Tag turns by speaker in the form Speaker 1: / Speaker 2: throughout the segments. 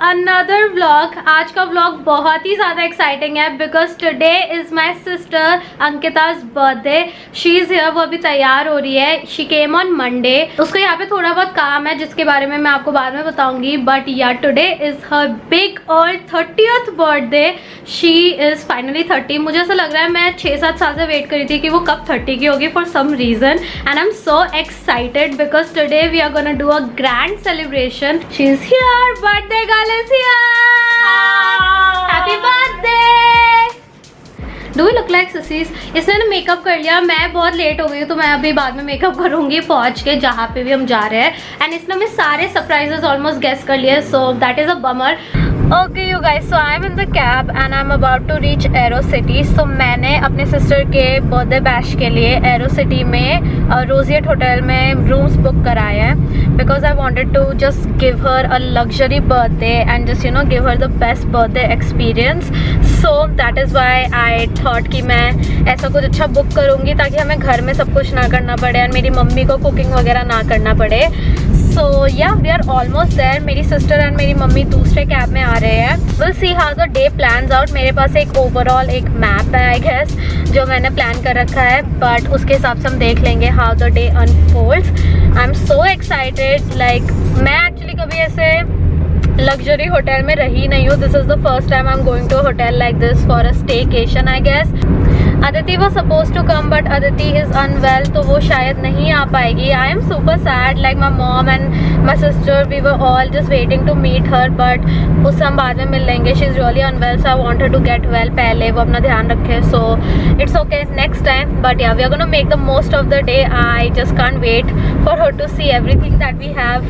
Speaker 1: Another vlog. आज का vlog बहुत ही ज़्यादा एक्साइटिंग है because today is my sister Ankita's birthday. She is here, वो अभी तैयार हो रही है। She came on Monday. उसको यहाँ पे थोड़ा बहुत काम है जिसके बारे में मैं आपको बाद में बताऊंगी, बट या टुडे इज़ हर बिग और 30th birthday. She is finally 30। मुझे ऐसा लग रहा है मैं 6-7 साल से वेट करी थी कि वो कब 30 की होगी for some reason, and I am so excited because today we are gonna do a grand celebration. She is here, birthday girl is here. Happy birthday. Do we look like sissies? इसने ना makeup कर लिया, मैं बहुत late हो गई हूँ तो मैं अभी बाद में मेकअप करूँगी पहुँच के जहाँ पे भी हम जा रहे हैं। एंड इसने हमें सारे सरप्राइजेस ऑलमोस्ट गेस कर लिए, so that is a bummer. Okay you guys, so I am in the cab and I am about to reach Aerocity. So मैंने अपने सिस्टर के बर्थडे बैश के लिए एरो सिटी में Roseate hotel में rooms book कराए हैं because I wanted to just give her a luxury birthday and just you know give her the best birthday experience. So that is why I thought कि मैं ऐसा कुछ अच्छा book करूँगी ताकि हमें घर में सब कुछ ना करना पड़े एंड मेरी मम्मी को कुकिंग वगैरह ना करना पड़े। सो या वी आर ऑलमोस्ट देयर। मेरी सिस्टर एंड मेरी मम्मी दूसरे कैब में आ रहे हैं। Will see how the day plans out. मेरे पास एक ओवरऑल एक मैप है आई गेस जो मैंने प्लान कर रखा है, बट उसके हिसाब से हम देख लेंगे how the day unfolds. I am so excited. Like मैं एक्चुअली कभी ऐसे लग्जरी होटल में रही नहीं हूँ। This is the first time I am going to a hotel like this for a staycation I guess. Aditi was supposed to come but Aditi is unwell, तो वो शायद नहीं आ पाएगी। I am super sad, like my mom and my sister, we were all just waiting to meet her, but उससे हम बाद में मिल लेंगे। She is really unwell, so I want her to get well पहले, वो अपना ध्यान रखे। So it's okay, next time. But yeah, we are gonna make the most of the day. I just can't wait for her to see everything that we have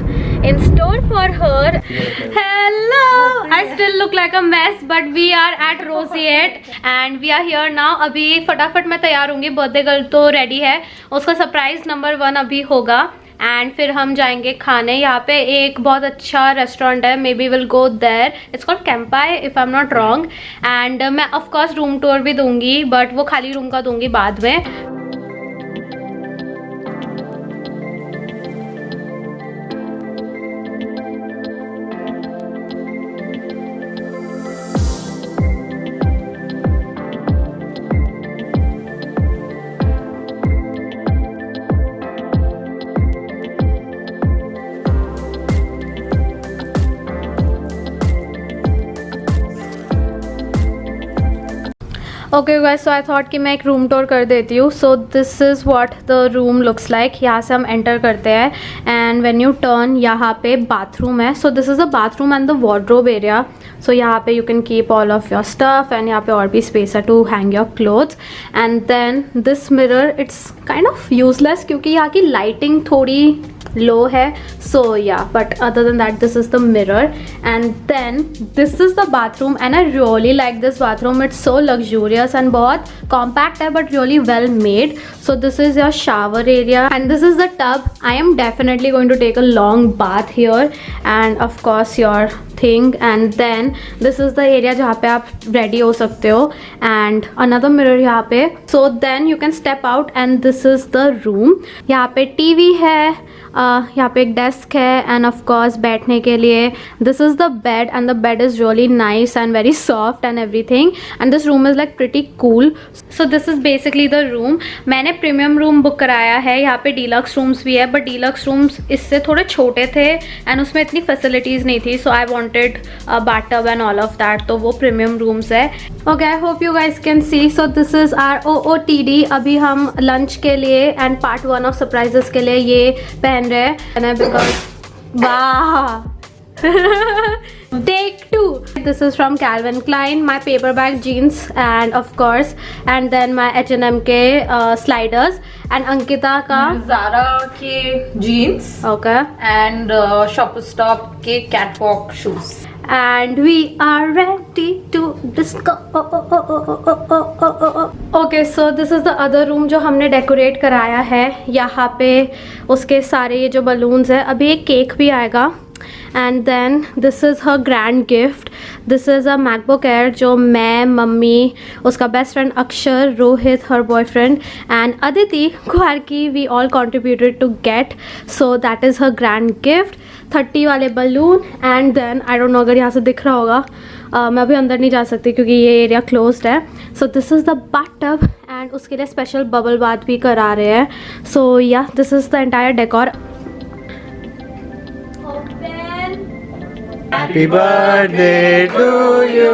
Speaker 1: in store for her. Hello! I still look like a mess, but we are at Roseate and we are here now. अभी फटाफट मैं तैयार होंगी, birthday girl तो ready है, उसका surprise number 1 अभी होगा एंड फिर हम जाएंगे खाने। यहाँ पे एक बहुत अच्छा रेस्टोरेंट है, maybe will go there. It's called Kampai if I am not wrong. And मैं ऑफकोर्स रूम टूर भी दूंगी, बट वो खाली रूम का दूंगी बाद में। Okay guys, so I thought कि मैं एक रूम टूर कर देती हूँ। सो this is what the room looks like. यहाँ से हम एंटर करते हैं एंड व्हेन यू टर्न यहाँ पे बाथरूम है। So this is the bathroom and the wardrobe area. So यहाँ पे you can keep all of your stuff and यहाँ पे और भी स्पेस है to hang your clothes. And then this mirror, it's kind of useless क्योंकि यहाँ की लाइटिंग थोड़ी लो है। So yeah but other than that this is the mirror and then this is the bathroom and I really like this bathroom. It's so luxurious and बहुत compact है but really well made. So this is your shower area and this is the tub. I am definitely going to take a long bath here and of course your thing. And then this is the area जहाँ पे आप ready हो सकते हो and another mirror यहाँ पे। So then you can step out and this is the room. यहाँ पे टीवी है, यहाँ पे एक डेस्क है एंड ऑफ कोर्स बैठने के लिए this is the bed and the bed is really nice and very soft and everything and this room is like pretty cool. So this is basically the room. मैंने premium room book कराया है। यहाँ पे deluxe rooms भी है but deluxe rooms इससे थोड़े छोटे थे एंड उसमें इतनी फैसिलिटीज़ नहीं थी। So I wanted bathtub and all of that, तो वो प्रीमियम रूम्स है। Okay, I hope you guys can see. So this is our OOTD। अभी हम लंच के लिए एंड पार्ट 1 ऑफ सरप्राइजेस के लिए ये पहन रहे हैं बिकॉज वाह Take 2. This is from Calvin Klein, my paperback jeans and of course and then my H&M के sliders and Ankita का
Speaker 2: Zara के jeans
Speaker 1: okay
Speaker 2: and Shoppers Stop के catwalk shoes
Speaker 1: and we are ready to disco. Okay, so this is the other room जो हमने decorate कराया है। यहाँ पे उसके सारे ये जो बलून्स है, अभी एक केक भी आएगा and then this is her grand gift. This is a MacBook Air जो मैं, मम्मी, उसका best friend Akshar, Rohit her boyfriend and Aditi Kuhar की we all contributed to get. So that is her grand gift. 30 वाले balloon and then I don't know अगर यहाँ से दिख रहा होगा, मैं अभी अंदर नहीं जा सकती क्योंकि ये एरिया क्लोज्ड है. So this is the bathtub and उसके लिए स्पेशल बबल बाथ भी करा रहे हैं. सो या this is the entire decor.
Speaker 3: Happy birthday to you.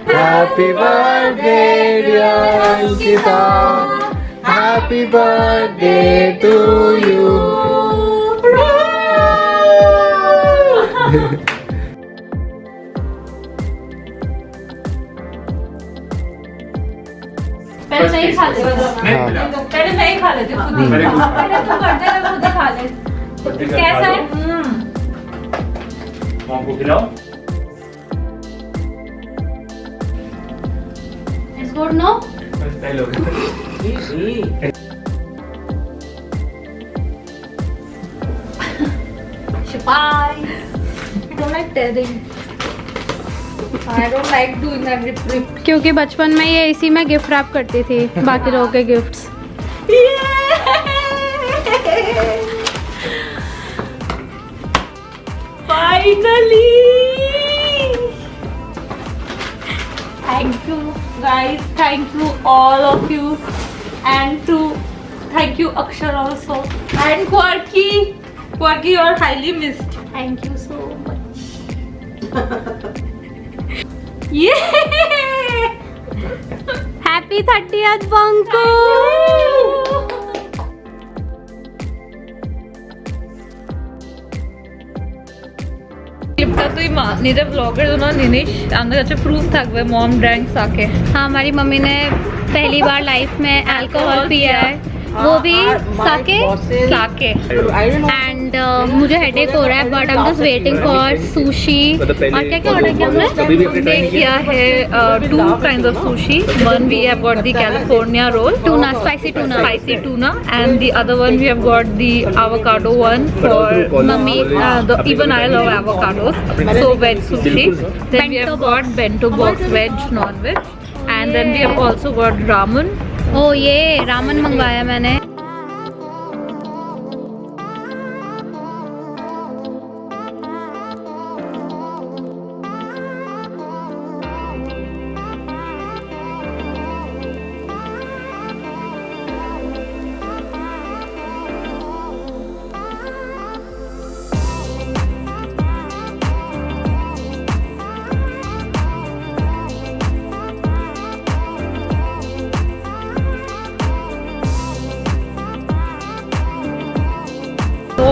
Speaker 3: Happy birthday dear Ankita. Happy birthday to you.
Speaker 1: पहले मैं ही खा लेती. पहले मैं ही खा लेती हूँ खुद ही. पहले तू कर दे, मैं खुद ही खा ले. कैसा है?
Speaker 4: मॉम को खिलाओ.
Speaker 1: It's good, no? Surprise! I don't like tearing.
Speaker 2: I don't like doing that rip.
Speaker 1: क्योंकि बचपन में ये इसी में गिफ्ट रैप करती थी बाकी लोगों के gifts.
Speaker 2: Finally! Thank you guys, thank you all of you, and thank you Akshar also, and Quirky, you are highly missed.
Speaker 1: Thank you so much.
Speaker 2: Yeah!
Speaker 1: Happy 30th Banku!
Speaker 2: ক্লিপটা তুই নিজে ব্লগের জন্য নিনিস, আমাদের কাছে প্রুফ থাকবে মম ড্রিঙ্ক সাকে.
Speaker 1: हाँ, हमारी मम्मी ने पहली बार लाइफ में अल्कोहल पिया है, वो भी साके. एंड मुझे हेडेक हो रहा है but I am just waiting for sushi. और क्या क्या ऑर्डर किया हमने?
Speaker 2: हमने किया है 2 kinds of sushi. One we have got the California roll,
Speaker 1: tuna, spicy
Speaker 2: tuna, and the other one we have got the avocado one for
Speaker 1: mummy.
Speaker 2: even I love avocados. So veg sushi. Then we have got bento box veg, non-veg, and then we have also got ramen.
Speaker 1: ओ ये रामन मंगवाया मैंने.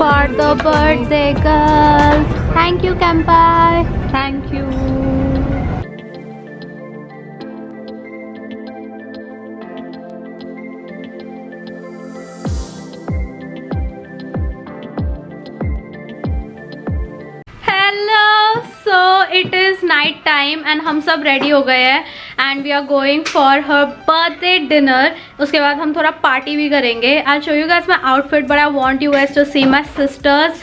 Speaker 1: For the birthday girl. Thank you, Kampai.
Speaker 2: Thank you.
Speaker 1: Hello. So it is night time and हम सब ready हो गए हैं and we are going for her birthday dinner. उसके बाद हम थोड़ा party भी करेंगे. I'll show you guys my outfit, but I want you guys to see my sister's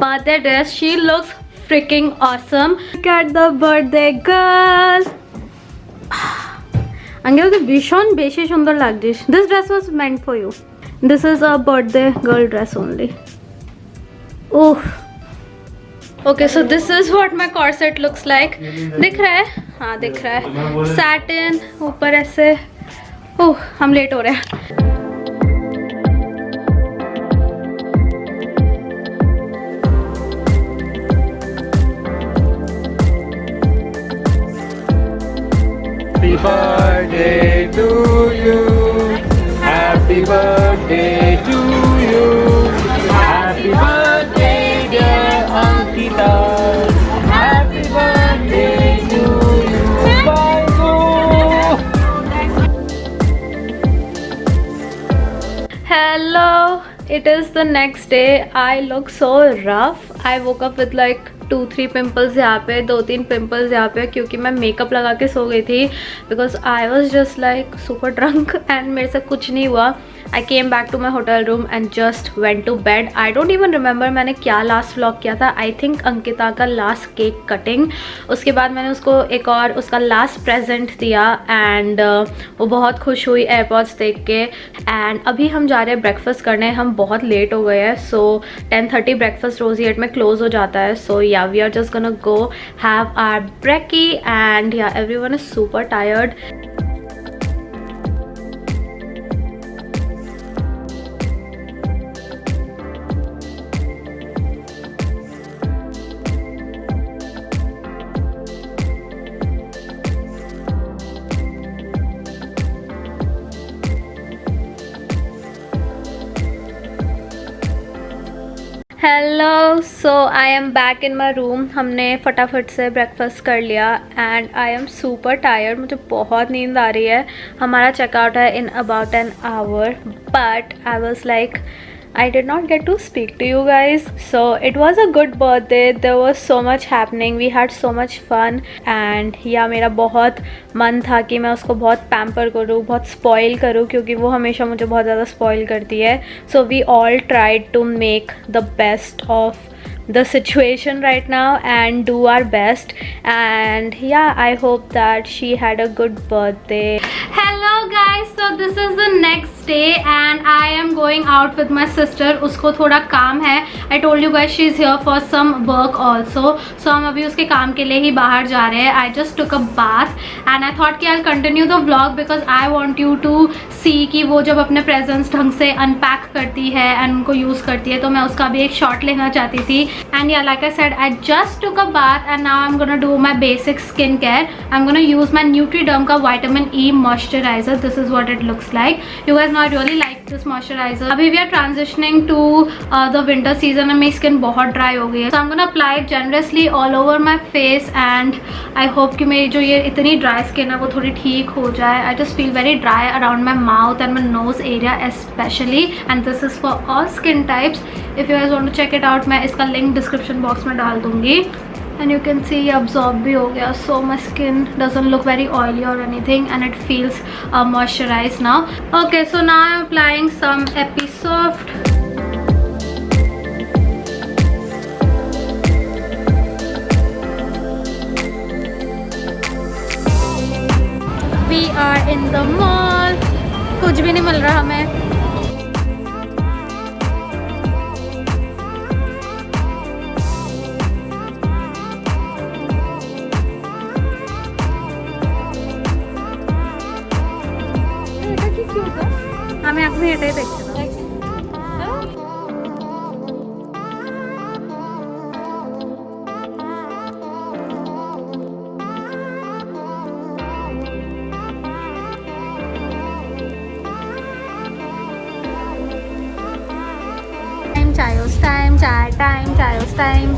Speaker 1: birthday dress. She looks freaking awesome. Look at the birthday girl. अंगे भीषण बेशी सुंदर लागছিস. This dress was meant for you. This is a birthday girl dress only. Oh. Okay, so this is what my corset looks like. दिख रहा है? हाँ दिख रहा है. Satin ऊपर ऐसे. ओह हम लेट हो रहे हैं.
Speaker 3: Happy birthday to you. Happy birthday to you. Happy birthday dear Ankita. Happy birthday to you. Banku.
Speaker 1: Hello, it is the next day. I look so rough. I woke up with like 2-3 pimples यहाँ पे, 2-3 pimples यहाँ पे, क्योंकि मैं makeup लगा के सो गई थी because I was just like super drunk and मेरे से कुछ नहीं हुआ. I came back to my hotel room and just went to bed. I don't even remember मैंने क्या last vlog किया था. I think अंकिता का last cake cutting. उसके बाद मैंने उसको एक और उसका last present दिया and वो बहुत खुश हुई AirPods देख के. And अभी हम जा रहे हैं breakfast करने. हम बहुत late हो गए हैं, so 10:30 breakfast Rosie 8 में close हो जाता है. So yeah, we are just gonna go have our brekkie and yeah, everyone is super tired. Hello, so I am back in my room. हमने फटाफट से ब्रेकफास्ट कर लिया and I am super tired. मुझे बहुत नींद आ रही है. हमारा चेकआउट है in about an hour, but I was like I did not get to speak to you guys. So it was a good birthday. There was so much happening. We had so much fun. And yeah, मेरा बहुत मन था कि मैं उसको बहुत pamper करूँ, बहुत spoil करूँ, क्योंकि वो हमेशा मुझे बहुत ज़्यादा spoil करती है. So we all tried to make the best of the situation right now and do our best. And yeah, I hope that she had a good birthday. Hello guys, so this is the next day and I am going out with my sister. उसको थोड़ा काम है. I told you guys she is here for some work also. So हम अभी उसके काम के लिए ही बाहर जा रहे हैं. I just took a bath and I thought कि I'll continue the vlog because I want you to see कि वो जब अपने presents ढंग से unpack करती है and उनको use करती है, तो मैं उसका भी एक shot लेना चाहती थी. And yeah, like I said, I just took a bath and now I'm gonna do my basic skincare. I'm gonna use my Nutriderm का vitamin E moisturizer. This is what it looks like. You guys know I really like this moisturizer. अभी we are transitioning to the winter season and मेरी skin बहुत dry हो गई है. So I'm gonna apply it generously all over my face and I hope कि मेरी जो ये इतनी dry skin है वो थोड़ी ठीक हो जाए. I just feel very dry around my mouth and my nose area especially, and this is for all skin types. If you guys want to check it out, मैं इसका link description box में डाल दूँगी. And you can see ये absorb भी हो गया, so my skin doesn't look very oily or anything and it feels moisturized now. Okay, so now I'm applying some Episoft. We are in the mall. कुछ भी नहीं मिल रहा हमें. আমি এখন এটাই দেখছিলাম. Time.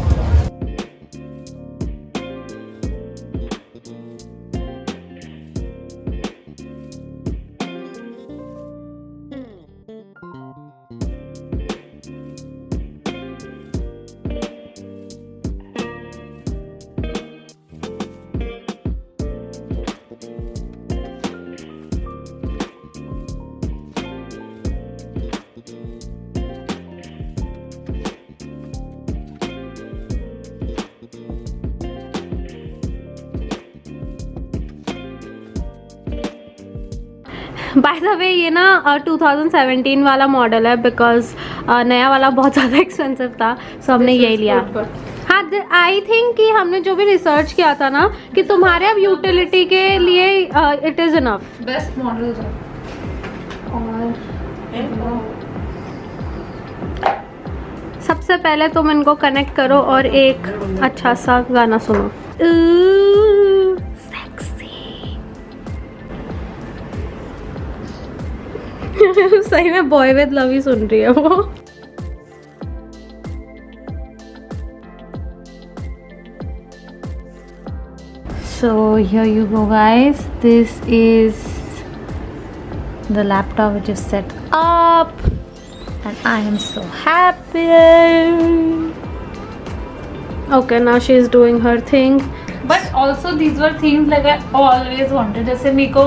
Speaker 1: बाय द वे ये ना 2017 वाला मॉडल है बिकॉज नया वाला बहुत ज़्यादा एक्सपेंसिव था, सो हमने यही लिया. हाँ, आई थिंक कि हमने जो भी रिसर्च किया था ना कि तुम्हारे अब यूटिलिटी के लिए it is enough.
Speaker 2: Best model है. और
Speaker 1: सबसे पहले तुम इनको कनेक्ट करो और एक अच्छा सा गाना सुनो. सही में बॉय विद लव ही सुन रही है वो. So here you go guys, this is the laptop which is set up and I am so happy. Okay, now she is doing her thing.
Speaker 2: But also these were things like I always wanted. जैसे मेरे को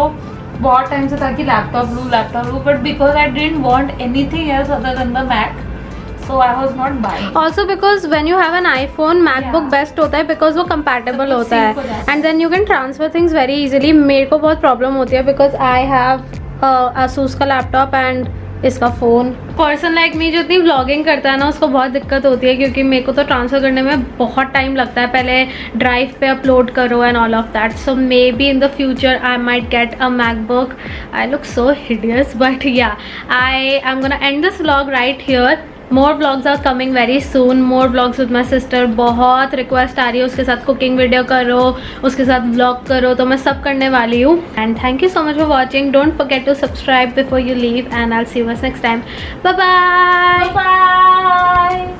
Speaker 2: बहुत time से था कि laptop लूँ but because I didn't want anything else other than the Mac, so I was not buying.
Speaker 1: Also because when you have an iPhone, MacBook
Speaker 2: Yeah.
Speaker 1: best होता है because वो compatible
Speaker 2: सब
Speaker 1: होता
Speaker 2: sync हो
Speaker 1: है
Speaker 2: जाता है।
Speaker 1: and then you can transfer things very easily. मेरे को बहुत problem होती है because I have Asus का laptop and इसका फ़ोन. पर्सन लाइक मी जो इतनी व्लॉगिंग करता है ना उसको बहुत दिक्कत होती है क्योंकि मेरे को तो ट्रांसफ़र करने में बहुत टाइम लगता है, पहले ड्राइव पे अपलोड करो and all of that. So maybe in the future I might get a MacBook. I look so hideous but yeah I am gonna end this vlog right here. More vlogs are coming very soon, more vlogs with my sister. बहुत request आ रही है उसके साथ cooking video करो, उसके साथ vlog करो, तो मैं सब करने वाली हूँ. And thank you so much for watching. Don't forget to subscribe before you leave and I will see you next time. Bye bye.
Speaker 2: Bye.